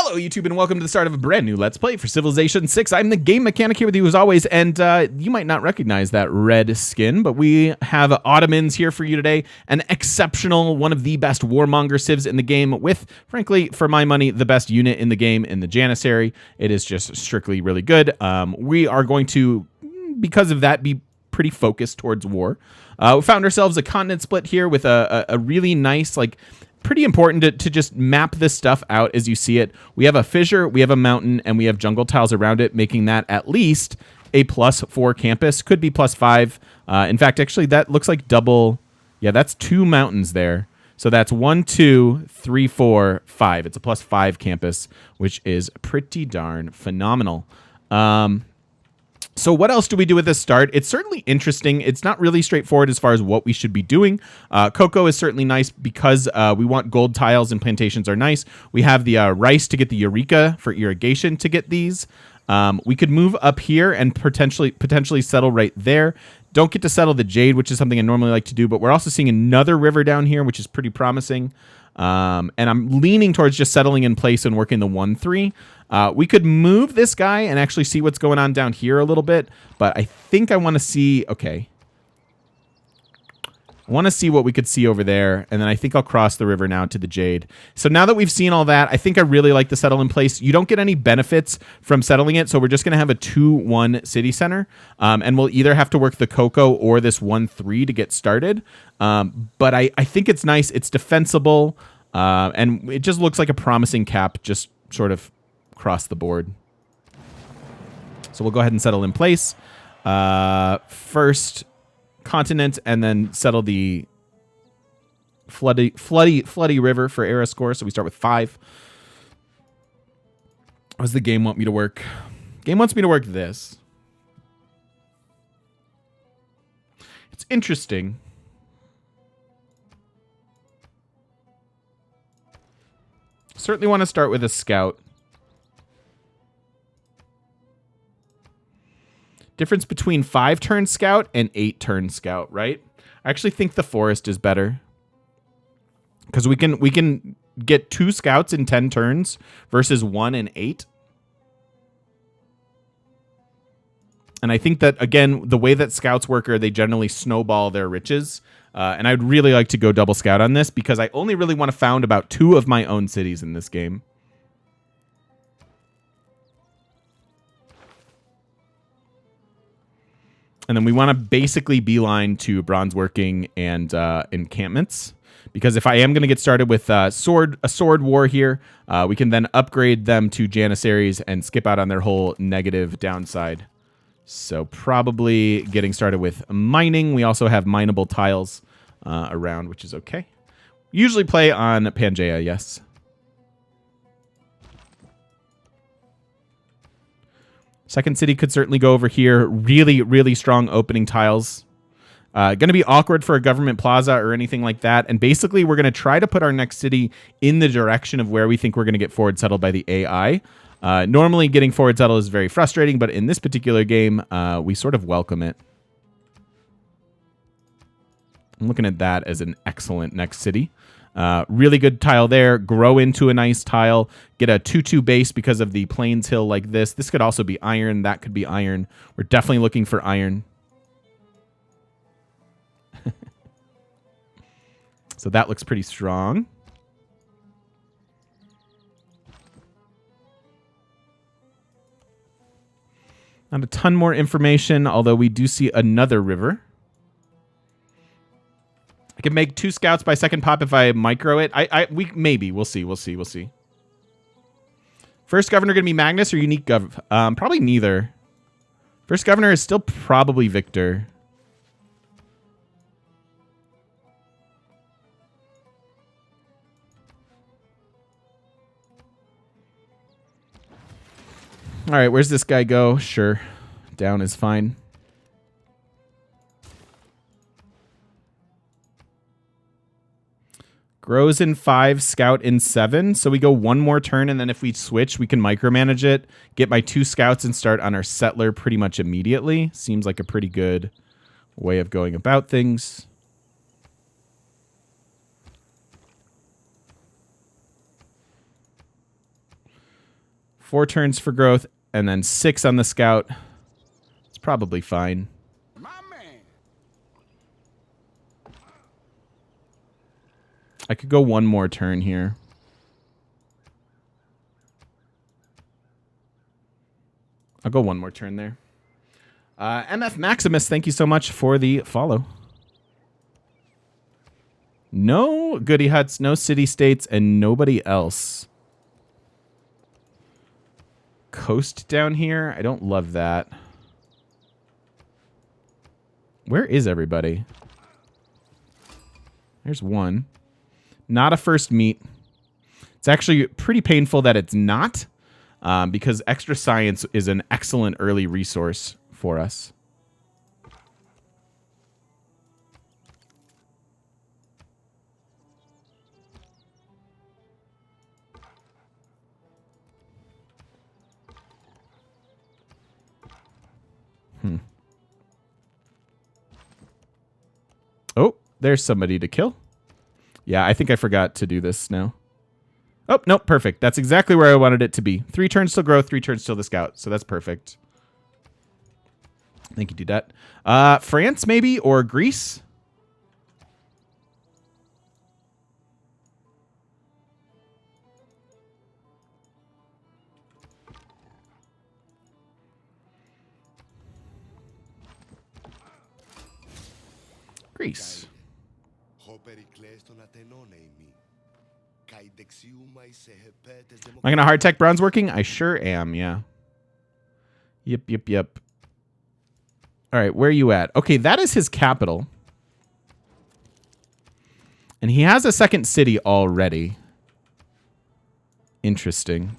Hello, YouTube, and welcome to the start of a brand new Let's Play for Civilization 6. I'm the Game Mechanic here with you as always, and you might not recognize that red skin, but we have Ottomans here for you today, an exceptional, one of the best warmonger civs in the game with, frankly, for my money, the best unit in the game in the Janissary. It is just strictly really good. We are going to, because of that, be pretty focused towards war. We found ourselves a continent split here with a really nice, pretty important to just map this stuff out as you see it. We have a fissure, we have a mountain, and we have jungle tiles around it, making that at least a +4 campus. Could be +5. In fact, actually, that looks like double. Yeah, that's 2 mountains there. So that's 1, 2, 3, 4, 5. It's a +5 campus, which is pretty darn phenomenal. So what else do we do with this start? It's certainly interesting. It's not really straightforward as far as what we should be doing. Cocoa is certainly nice because we want gold tiles and plantations are nice. We have the rice to get the Eureka for irrigation to get these. We could move up here and potentially settle right there. Don't get to settle the jade, which is something I normally like to do, but we're also seeing another river down here, which is pretty promising. And I'm leaning towards just settling in place and working the 1-3. We could move this guy and actually see what's going on down here a little bit, but I think I want to see, okay. I want to see what we could see over there, and then I think I'll cross the river now to the Jade. So now that we've seen all that, I think I really like the settle in place. You don't get any benefits from settling it, so we're just going to have a 2-1 city center, and we'll either have to work the cocoa or this 1-3 to get started. But I think it's nice. It's defensible, and it just looks like a promising cap, just sort of across the board. So we'll go ahead and settle in place. First continent, and then settle the floody river for era score. So we start with 5. What does the game want me to work? Game wants me to work this. It's interesting. Certainly want to start with a scout. Difference between 5-turn scout and 8-turn scout, right? I actually think the forest is better because we can get 2 scouts in 10 turns versus 1 in 8. And I think that, again, the way that scouts work are they generally snowball their riches. And I'd really like to go double scout on this because I only really want to found about 2 of my own cities in this game. And then we want to basically beeline to bronze working and encampments. Because if I am going to get started with a sword war here, we can then upgrade them to Janissaries and skip out on their whole negative downside. So probably getting started with mining. We also have mineable tiles around, which is okay. Usually play on Pangea, yes. Second city could certainly go over here. Really, really strong opening tiles. Going to be awkward for a government plaza or anything like that. And basically, we're going to try to put our next city in the direction of where we think we're going to get forward settled by the AI. Normally, getting forward settled is very frustrating, but in this particular game, we sort of welcome it. I'm looking at that as an excellent next city. Really good tile there. Grow into a nice tile. Get a 2-2 base because of the plains hill like this. This could also be iron. That could be iron. We're definitely looking for iron. So that looks pretty strong. Not a ton more information, although we do see another river. I can make 2 scouts by second pop if I micro it. Maybe. We'll see. First governor going to be Magnus or unique gov? Probably neither. First governor is still probably Victor. All right, where's this guy go? Sure. Down is fine. Grows in 5, scout in 7. So we go 1 more turn, and then if we switch, we can micromanage it, get my 2 scouts, and start on our settler pretty much immediately. Seems like a pretty good way of going about things. 4 turns for growth, and then 6 on the scout. It's probably fine. I could go 1 more turn here. I'll go 1 more turn there. MF Maximus, thank you so much for the follow. No goody huts, no city states, and nobody else. Coast down here? I don't love that. Where is everybody? There's 1. Not a first meet. It's actually pretty painful that it's not, because extra science is an excellent early resource for us. Oh, there's somebody to kill. Yeah, I think I forgot to do this now. Oh, nope, perfect. That's exactly where I wanted it to be. 3 turns till growth, 3 turns till the scout. So that's perfect. Thank you, Dudette. France, maybe, or Greece? Greece. Am I going to hard tech bronze working? I sure am, yeah. Yep. All right, where are you at? Okay, that is his capital. And he has a second city already. Interesting.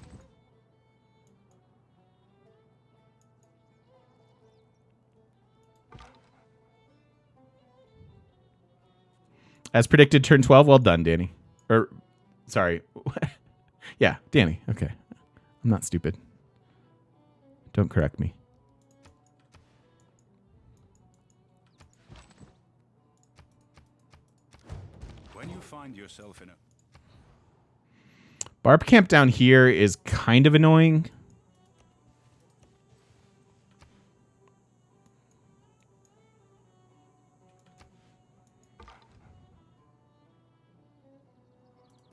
As predicted, turn 12. Well done, Danny. Or, sorry. Yeah, Danny. Okay. I'm not stupid. Don't correct me. When you find yourself in a Barb camp down here is kind of annoying.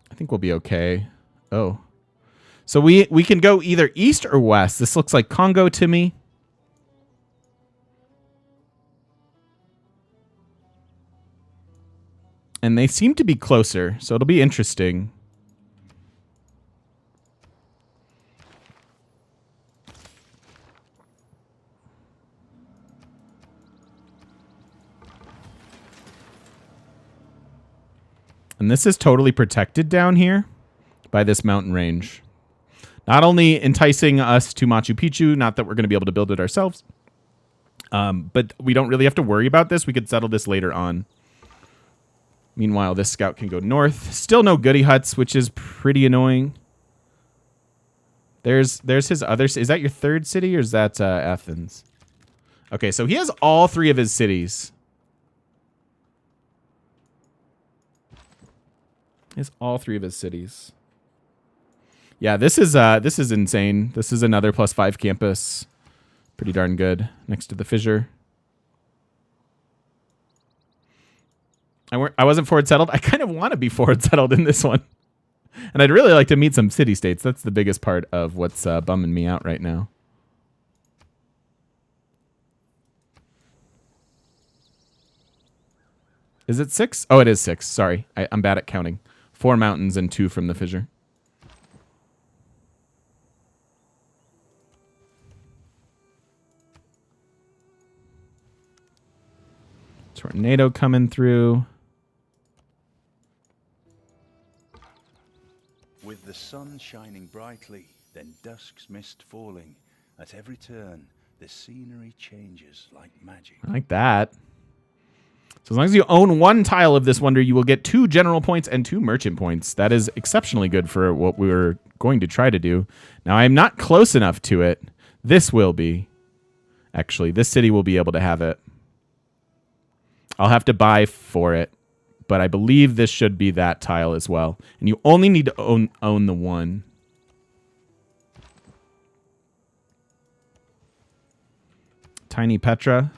I think we'll be okay. Oh. So we can go either east or west. This looks like Congo to me. And they seem to be closer, so it'll be interesting. And this is totally protected down here by this mountain range. Not only enticing us to Machu Picchu, not that we're going to be able to build it ourselves, but we don't really have to worry about this. We could settle this later on. Meanwhile, this scout can go north. Still no goody huts, which is pretty annoying. There's his other... Is that your third city, or is that Athens? Okay, so he has all 3 of his cities. He has all 3 of his cities. Yeah, this is insane. This is another +5 campus. Pretty darn good. Next to the fissure. I wasn't forward settled. I kind of want to be forward settled in this one. And I'd really like to meet some city states. That's the biggest part of what's bumming me out right now. Is it 6? Oh, it is 6. Sorry. I'm bad at counting. 4 mountains and 2 from the fissure. Tornado coming through. with the sun shining brightly, then dusk's mist falling. At every turn, the scenery changes like magic. I like that. So as long as you own 1 tile of this wonder, you will get 2 general points and 2 merchant points. That is exceptionally good for what we were going to try to do. Now, I'm not close enough to it. This will be. Actually, this city will be able to have it. I'll have to buy for it. But I believe this should be that tile as well. And you only need to own the 1. Tiny Petra.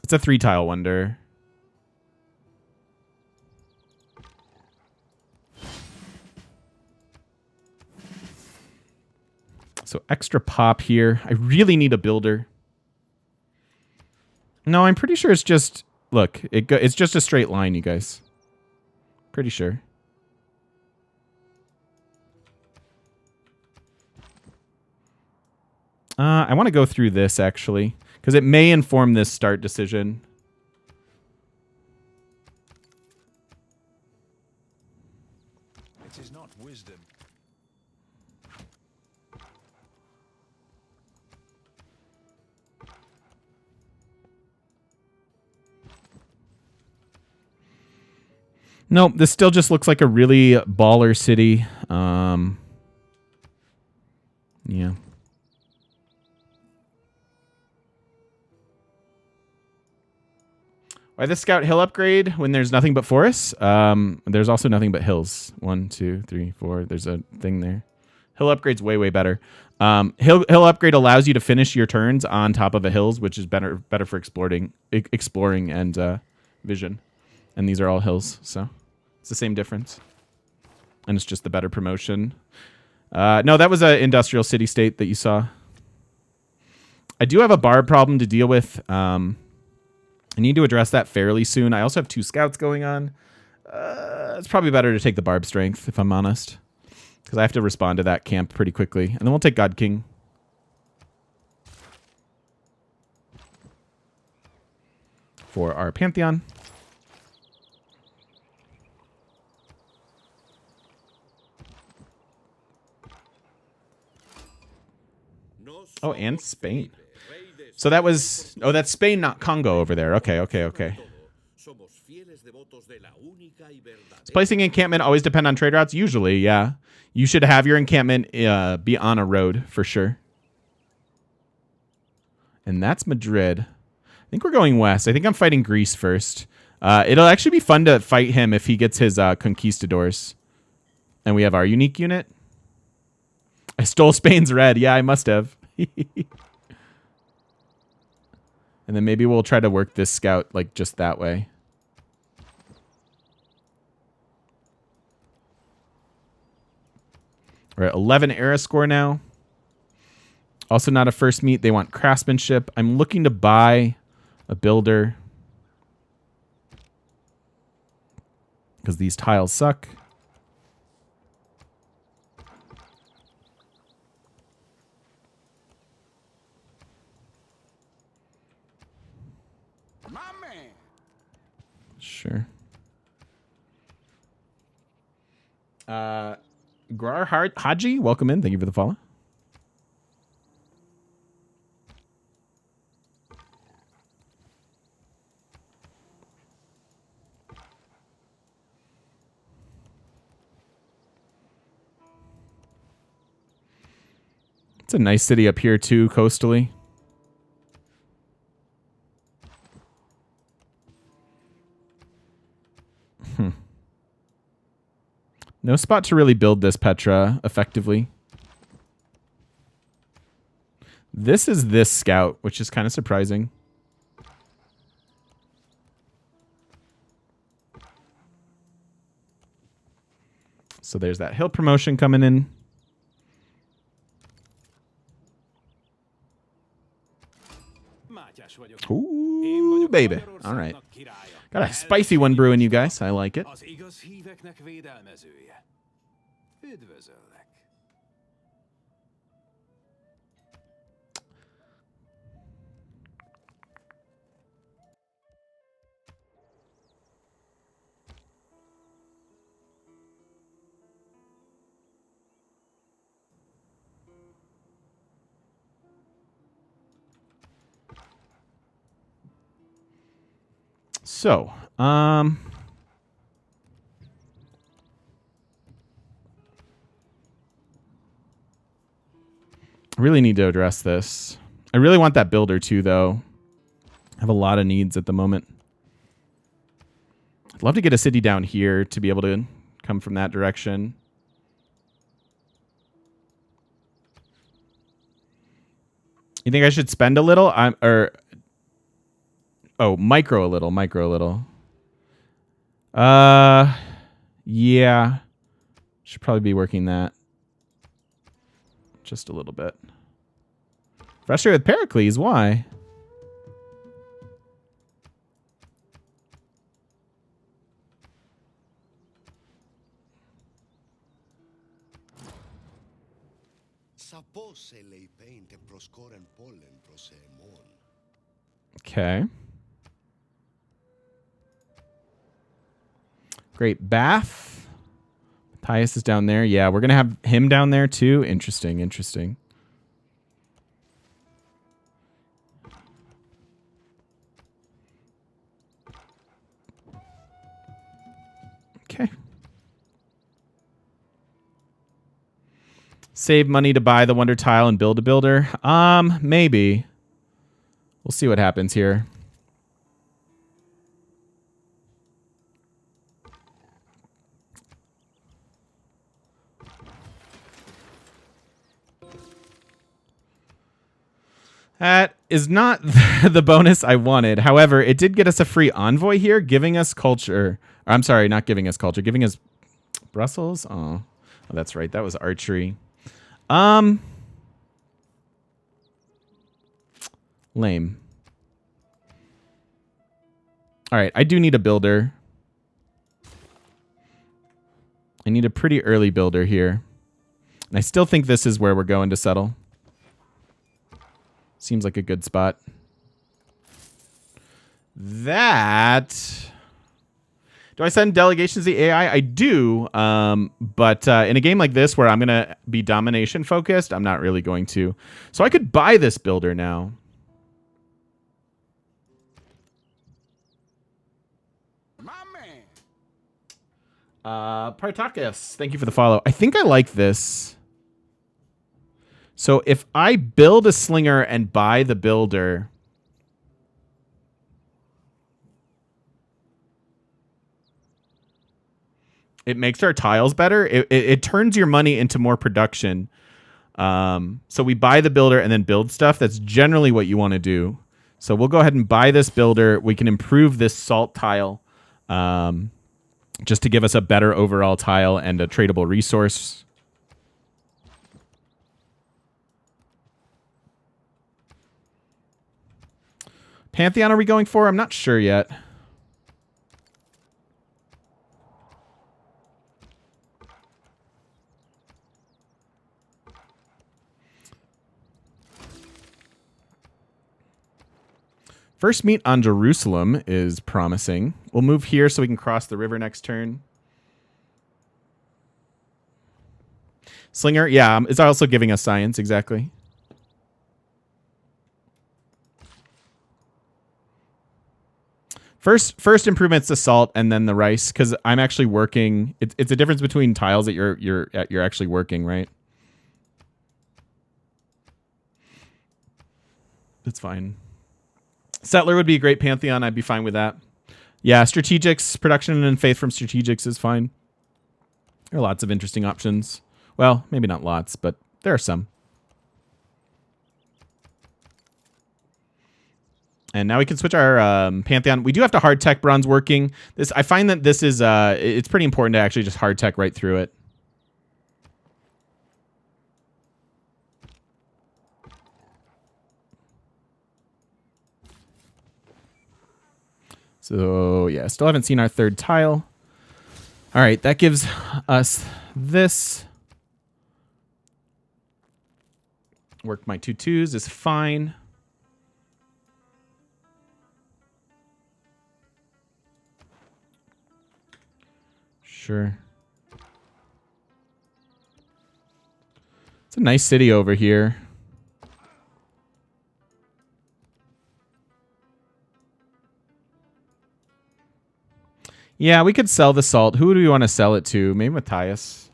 It's a 3-tile wonder. So extra pop here. I really need a builder. No, I'm pretty sure it's just... Look, it's just a straight line, you guys. Pretty sure. I want to go through this, actually, because it may inform this start decision. It is not wisdom. Nope, this still just looks like a really baller city. Yeah. Why the Scout Hill upgrade when there's nothing but forests? There's also nothing but hills. 1, 2, 3, 4. There's a thing there. Hill upgrade's way, way better. Hill upgrade allows you to finish your turns on top of the hills, which is better for exploring and vision. And these are all hills, so it's the same difference. And it's just the better promotion. No, that was an industrial city state that you saw. I do have a barb problem to deal with. I need to address that fairly soon. I also have 2 scouts going on. It's probably better to take the barb strength, if I'm honest. Because I have to respond to that camp pretty quickly. And then we'll take God King. For our Pantheon. Oh, and Spain. So that was... Oh, that's Spain, not Congo over there. Okay. Does placing encampment always depend on trade routes? Usually, yeah. You should have your encampment be on a road, for sure. And that's Madrid. I think we're going west. I think I'm fighting Greece first. It'll actually be fun to fight him if he gets his conquistadors. And we have our unique unit. I stole Spain's red. Yeah, I must have. And then maybe we'll try to work this scout like just that way. We're at 11 era score now. Also not a first meet. They want craftsmanship. I'm looking to buy a builder. Because these tiles suck. Sure. Grar Haji, welcome in. Thank you for the follow. It's a nice city up here too, coastally. No spot to really build this Petra effectively. This is this scout, which is kind of surprising. So there's that hill promotion coming in. Ooh, baby. All right. Got a spicy one brewing, you guys. I like it. So, I really need to address this. I really want that builder too, though. I have a lot of needs at the moment. I'd love to get a city down here to be able to come from that direction. You think I should spend a little? Micro a little. Yeah. Should probably be working that. Just a little bit. Frustrated with Pericles, why? Okay. Great Bath. Matthias is down there. Yeah, we're going to have him down there too. Interesting. Okay. Save money to buy the Wonder Tile and build a builder. Maybe. We'll see what happens here. That is not the bonus I wanted. However, it did get us a free envoy here, giving us culture. I'm sorry, not giving us culture, giving us Brussels. Oh, that's right. That was archery. Lame. All right, I do need a builder. I need a pretty early builder here. And I still think this is where we're going to settle. Seems like a good spot. That... Do I send delegations to the AI? I do, but in a game like this where I'm going to be domination focused, I'm not really going to. So I could buy this builder now. My man. Partakis, thank you for the follow. I think I like this. So if I build a slinger and buy the builder... It makes our tiles better. It turns your money into more production. So we buy the builder and then build stuff. That's generally what you want to do. So we'll go ahead and buy this builder. We can improve this salt tile just to give us a better overall tile and a tradable resource. Pantheon are we going for? I'm not sure yet. First meet on Jerusalem is promising. We'll move here so we can cross the river next turn. Slinger, yeah, it's also giving us science, exactly. First improvement's the salt and then the rice, because I'm actually working. It's a difference between tiles that you're actually working, right? That's fine. Settler would be a great Pantheon. I'd be fine with that. Yeah, strategics, production and faith from strategics is fine. There are lots of interesting options. Well, maybe not lots, but there are some. And now we can switch our Pantheon. We do have to hard tech bronze working. I find that this is it's pretty important to actually just hard tech right through it. So, yeah, still haven't seen our third tile. All right, that gives us this. Work my 2/2s is fine. Sure. It's a nice city over here. Yeah, we could sell the salt. Who do we want to sell it to? Maybe Matthias.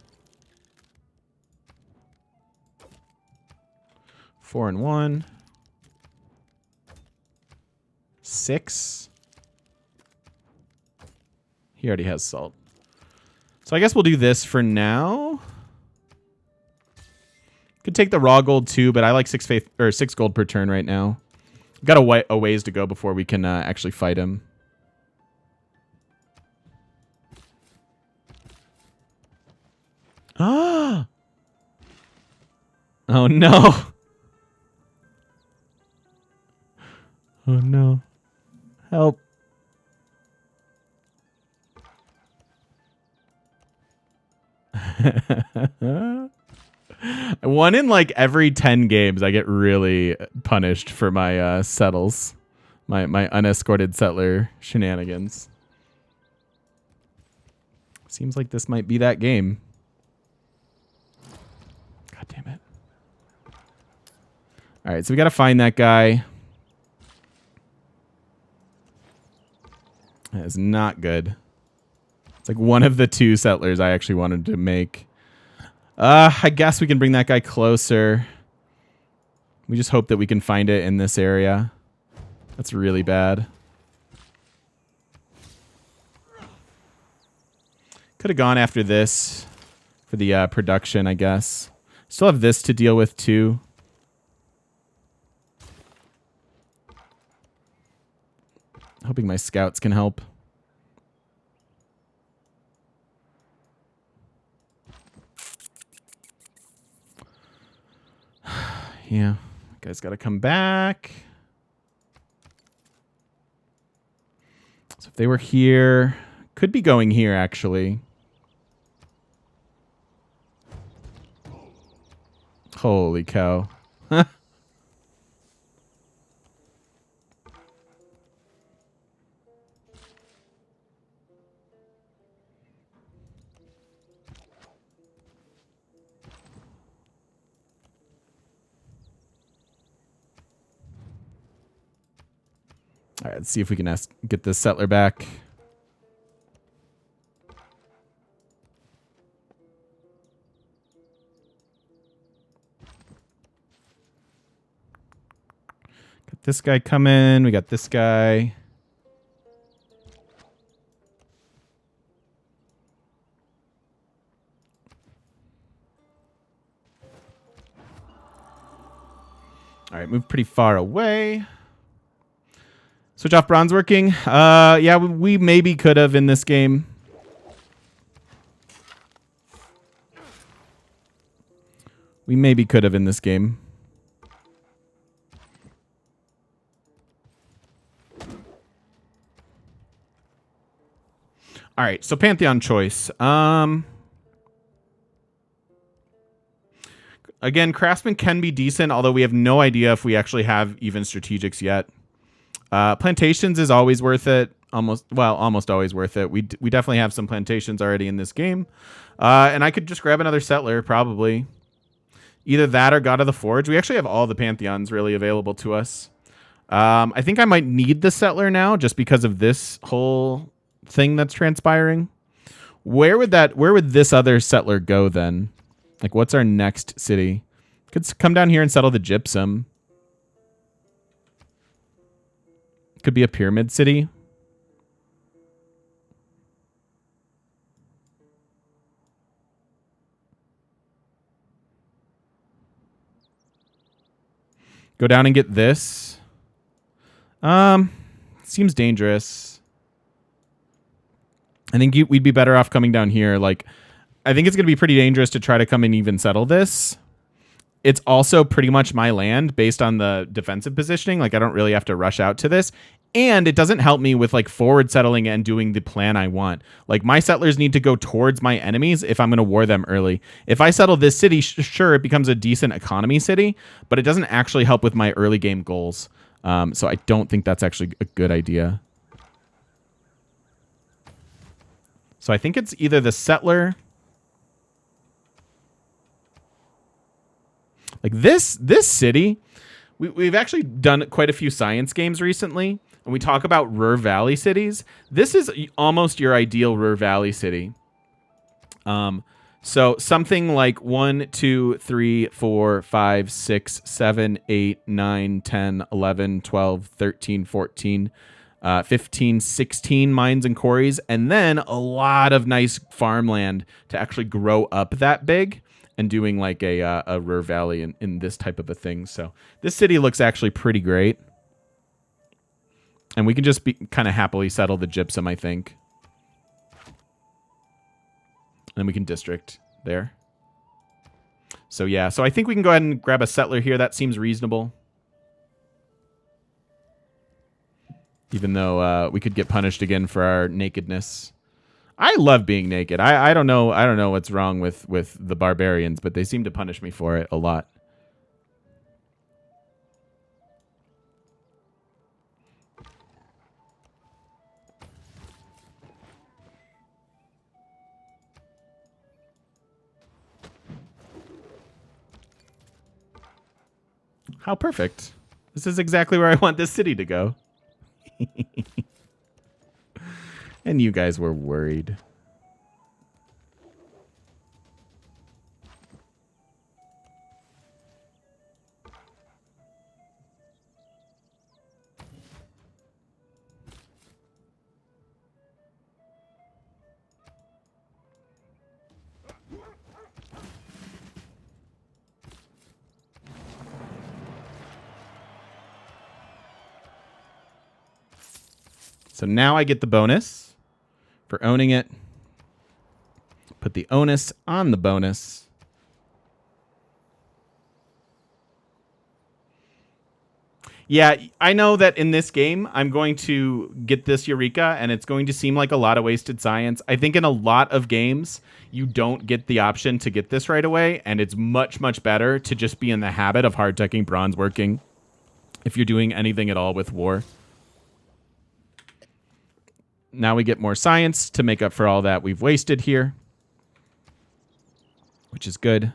4 and 1. 6. He already has salt. So I guess we'll do this for now. Could take the raw gold too, but I like 6 gold per turn right now. Got a ways to go before we can actually fight him. Ah! Oh no! Oh no! Help! One in like every 10 games, I get really punished for my settles, my unescorted settler shenanigans. Seems like this might be that game. God damn it! All right, so we got to find that guy. That is not good. It's like one of the 2 settlers I actually wanted to make. I guess we can bring that guy closer. We just hope that we can find it in this area. That's really bad. Could have gone after this for the production, I guess. Still have this to deal with too. Hoping my scouts can help. Yeah, guy's got to come back. So if they were here, could be going here actually. Holy cow. All right, let's see if we can get this settler back. Got this guy coming. We got this guy. All right, move pretty far away. Switch off bronze working. Yeah, we maybe could have in this game. We maybe could have in this game. All right, so Pantheon choice. Again, Craftsman can be decent, although we have no idea if we actually have even strategics yet. Plantations is always worth it. Almost always worth it. We definitely have some plantations already in this game. And I could just grab another settler, probably. Either that or God of the Forge. We actually have all the Pantheons really available to us. I think I might need the settler now just because of this whole thing that's transpiring. Where would this other settler go then? Like, what's our next city? Could come down here and settle the gypsum. Could be a pyramid city. Go down and get this. Seems dangerous. I think we'd be better off coming down here. Like, I think it's going to be pretty dangerous to try to come and even settle this. It's also pretty much my land based on the defensive positioning. Like, I don't really have to rush out to this. And it doesn't help me with, like, forward settling and doing the plan I want. Like, my settlers need to go towards my enemies if I'm going to war them early. If I settle this city, sure, it becomes a decent economy city, but it doesn't actually help with my early game goals. So I don't think that's actually a good idea. So I think it's either the settler... Like this city, we've actually done quite a few science games recently, and we talk about Ruhr Valley cities. This is almost your ideal Ruhr Valley city. So something like 1, 2, 3, 4, 5, 6, 7, 8, 9, 10, 11, 12, 13, 14. 15, 16 mines and quarries, and then a lot of nice farmland to actually grow up that big, and doing like a Ruhr Valley in this type of a thing. So this city looks actually pretty great. And we can just be kind of happily settle the gypsum, I think. And then we can district there. So yeah, so I think we can go ahead and grab a settler here. That seems reasonable. Even though we could get punished again for our nakedness. I love being naked. I don't know what's wrong with the barbarians, but they seem to punish me for it a lot. How perfect. This is exactly where I want this city to go. And you guys were worried. So now I get the bonus for owning it. Put the onus on the bonus. Yeah, I know that in this game, I'm going to get this Eureka, and it's going to seem like a lot of wasted science. I think in a lot of games, you don't get the option to get this right away, and it's much, much better to just be in the habit of hard-teching bronze working if you're doing anything at all with war. Now we get more science to make up for all that we've wasted here, which is good. And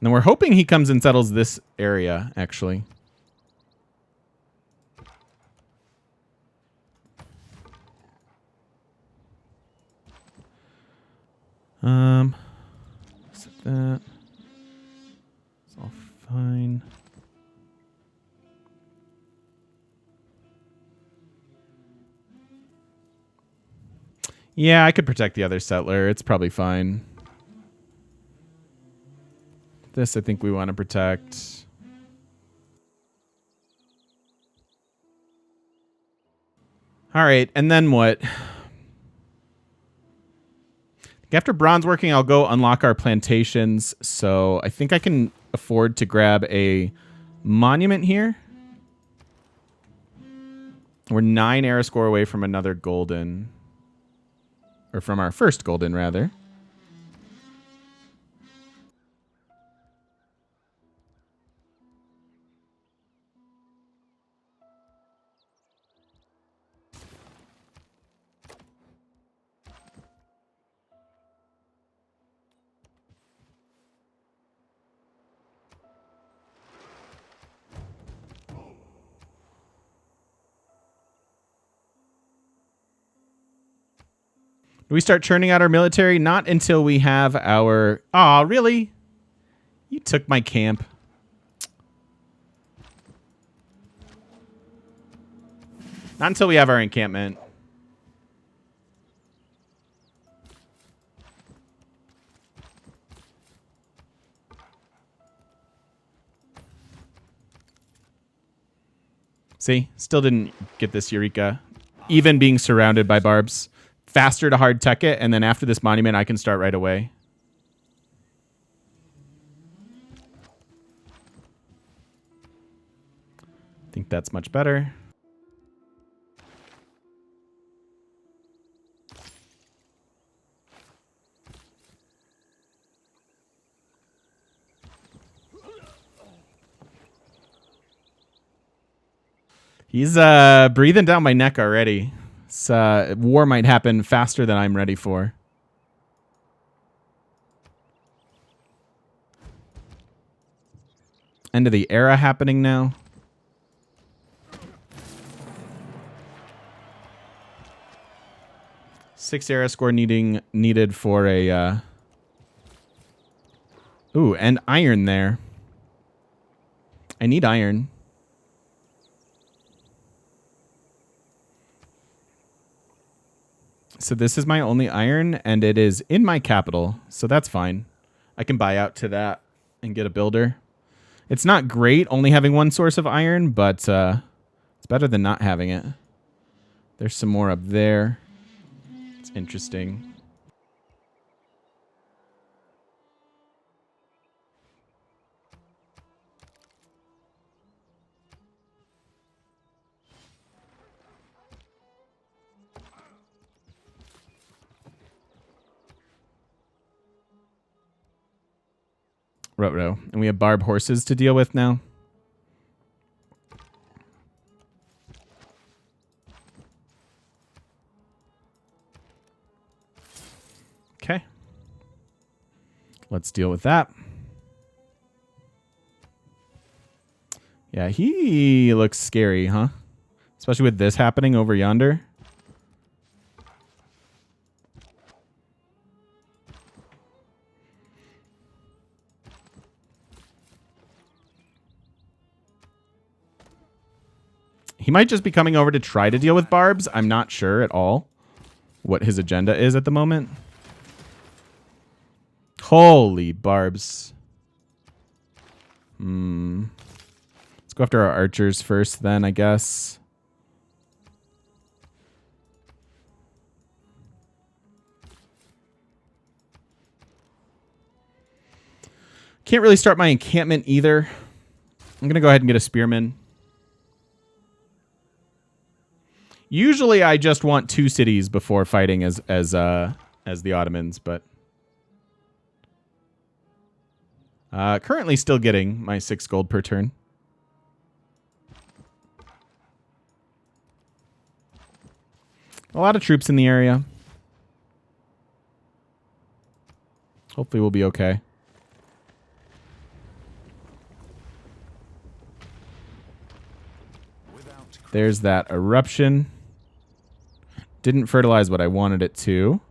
then we're hoping he comes and settles this area, actually. Set that. It's all fine. Yeah, I could protect the other settler. It's probably fine. This I think we want to protect. All right, and then what? After bronze working, I'll go unlock our plantations. So I think I can afford to grab a monument here. We're 9 era score away from another golden. Or from our first golden, rather. Do we start churning out our military? Not until we have our... Aw, really? You took my camp. Not until we have our encampment. See? Still didn't get this Eureka. Even being surrounded by barbs. Faster to hard tech it, and then after this monument, I can start right away. I think that's much better. He's breathing down my neck already. War might happen faster than I'm ready for. End of the era happening now. Six era score needed for a... Ooh, and iron there. I need iron. So this is my only iron, and it is in my capital, so that's fine. I can buy out to that and get a builder. It's not great only having one source of iron, but it's better than not having it. There's some more up there. It's interesting. Ruh-roh. And we have barb horses to deal with now. Okay. Let's deal with that. Yeah, he looks scary, huh? Especially with this happening over yonder. He might just be coming over to try to deal with barbs. I'm not sure at all what his agenda is at the moment. Holy barbs. Let's go after our archers first then, I guess. Can't really start my encampment either. I'm going to go ahead and get a spearman. Usually I just want 2 cities before fighting as the Ottomans, but currently still getting my 6 gold per turn. A lot of troops in the area. Hopefully we'll be okay. There's that eruption. Didn't fertilize what I wanted it to.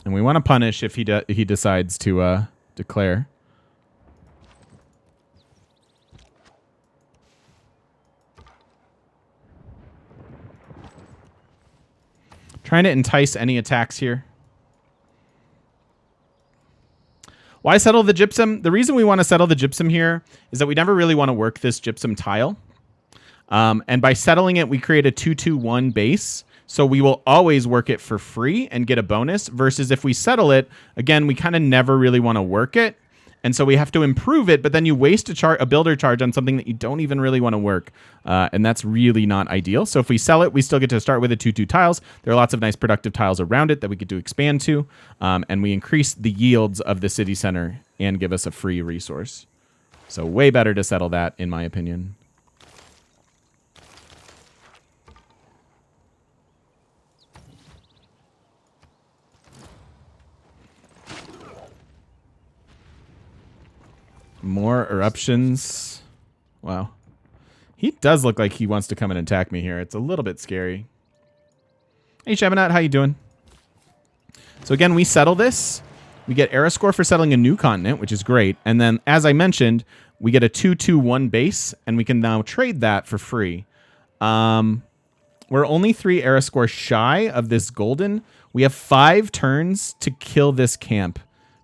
And we want to punish if he decides to declare. Trying to entice any attacks here. Why settle the gypsum? The reason we want to settle the gypsum here is that we never really want to work this gypsum tile. And by settling it, we create a 2-2-1 base. So we will always work it for free and get a bonus. Versus if we settle it, again, we kind of never really want to work it. And so we have to improve it, but then you waste a builder charge on something that you don't even really want to work. And that's really not ideal. So if we sell it, we still get to start with the 2-2 tiles. There are lots of nice productive tiles around it that we get to expand to. And we increase the yields of the city center and give us a free resource. So way better to settle that, in my opinion. More eruptions. Wow. He does look like he wants to come and attack me here. It's a little bit scary. Hey, Sheminat, how you doing? So again, we settle this. We get era score for settling a new continent, which is great. And then, as I mentioned, we get a 2-2-1 base, and we can now trade that for free. We're only 3 era score shy of this golden. We have 5 turns to kill this camp,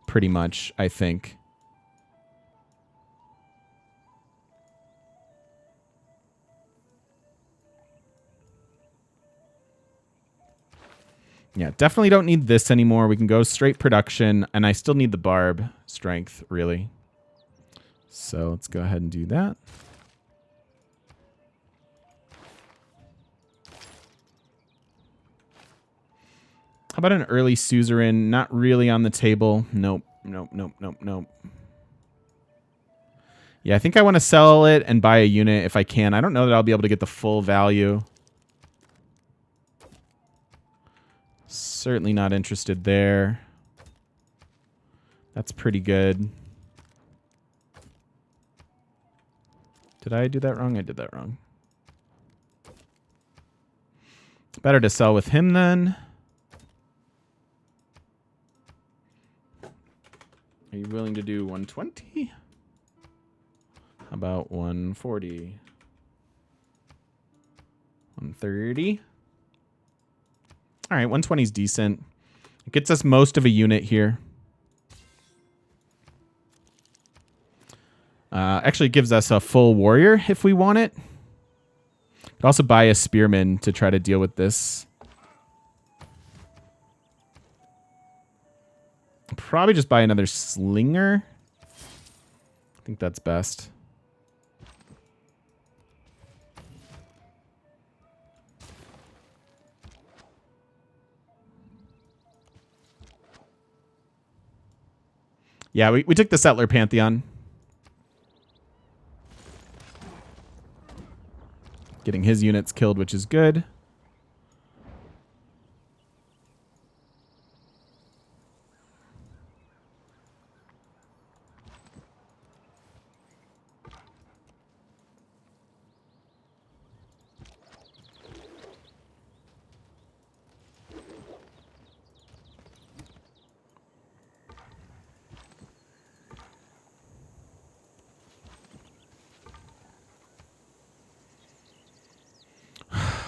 pretty much, I think. Yeah, definitely don't need this anymore. We can go straight production, and I still need the barb strength, really. So let's go ahead and do that. How about an early suzerain? Not really on the table. Nope, nope, nope, nope, nope. Yeah, I think I want to sell it and buy a unit if I can. I don't know that I'll be able to get the full value. Certainly not interested there. That's pretty good. Did I do that wrong? I did that wrong. Better to sell with him then. Are you willing to do 120? About 140. 130. All right, 120 is decent. It gets us most of a unit here. Actually gives us a full warrior if we want it. Could also buy a spearman to try to deal with this. Probably just buy another slinger. I think that's best. Yeah, we took the Settler Pantheon. Getting his units killed, which is good.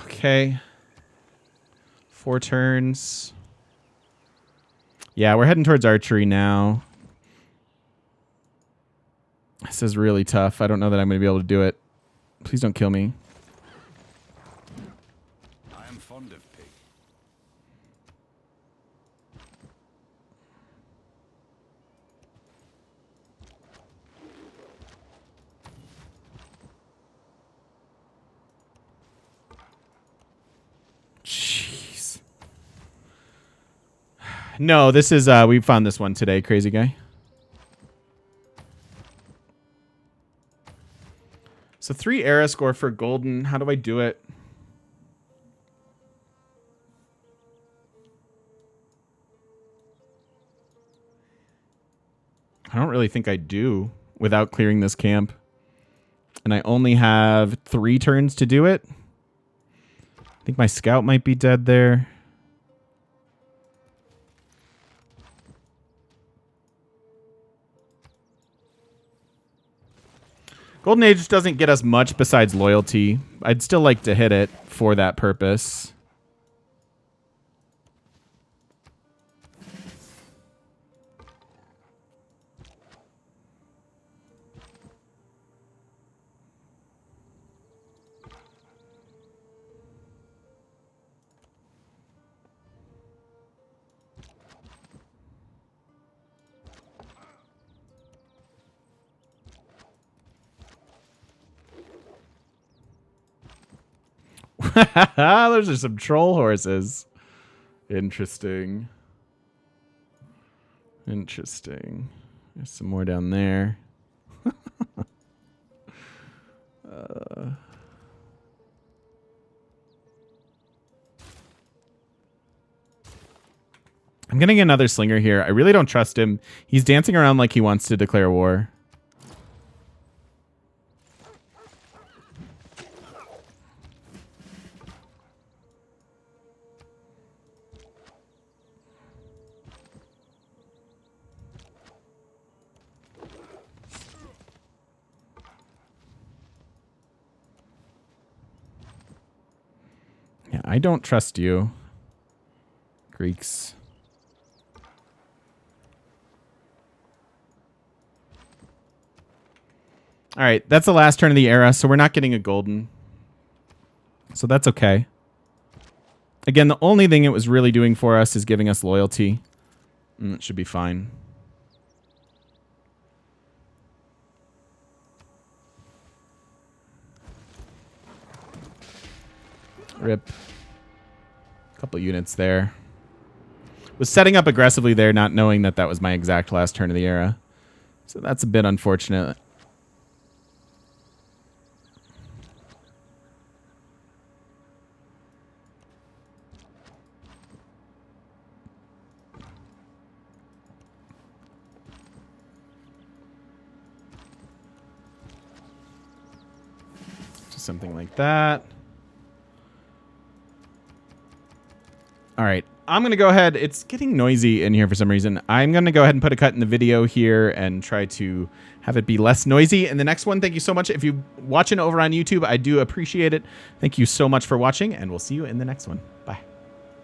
Okay. 4 turns. Yeah, we're heading towards archery now. This is really tough. I don't know that I'm going to be able to do it. Please don't kill me. I am fond of pig. Jeez. No, this is, we found this one today, crazy guy. So 3 era score for golden. How do I do it? I don't really think I do without clearing this camp. And I only have 3 turns to do it. I think my scout might be dead there. Golden Age doesn't get us much besides loyalty. I'd still like to hit it for that purpose. Those are some troll horses. Interesting. Interesting. There's some more down there. I'm getting another slinger here. I really don't trust him. He's dancing around like he wants to declare war. Yeah, I don't trust you, Greeks. All right, that's the last turn of the era, so we're not getting a golden. So that's okay. Again, the only thing it was really doing for us is giving us loyalty. It should be fine. Rip. Couple units there. Was setting up aggressively there, not knowing that that was my exact last turn of the era. So that's a bit unfortunate. Something like that. All right. I'm going to go ahead. It's getting noisy in here for some reason. I'm going to go ahead and put a cut in the video here and try to have it be less noisy. And the next one, thank you so much. If you're watching over on YouTube, I do appreciate it. Thank you so much for watching, and we'll see you in the next one.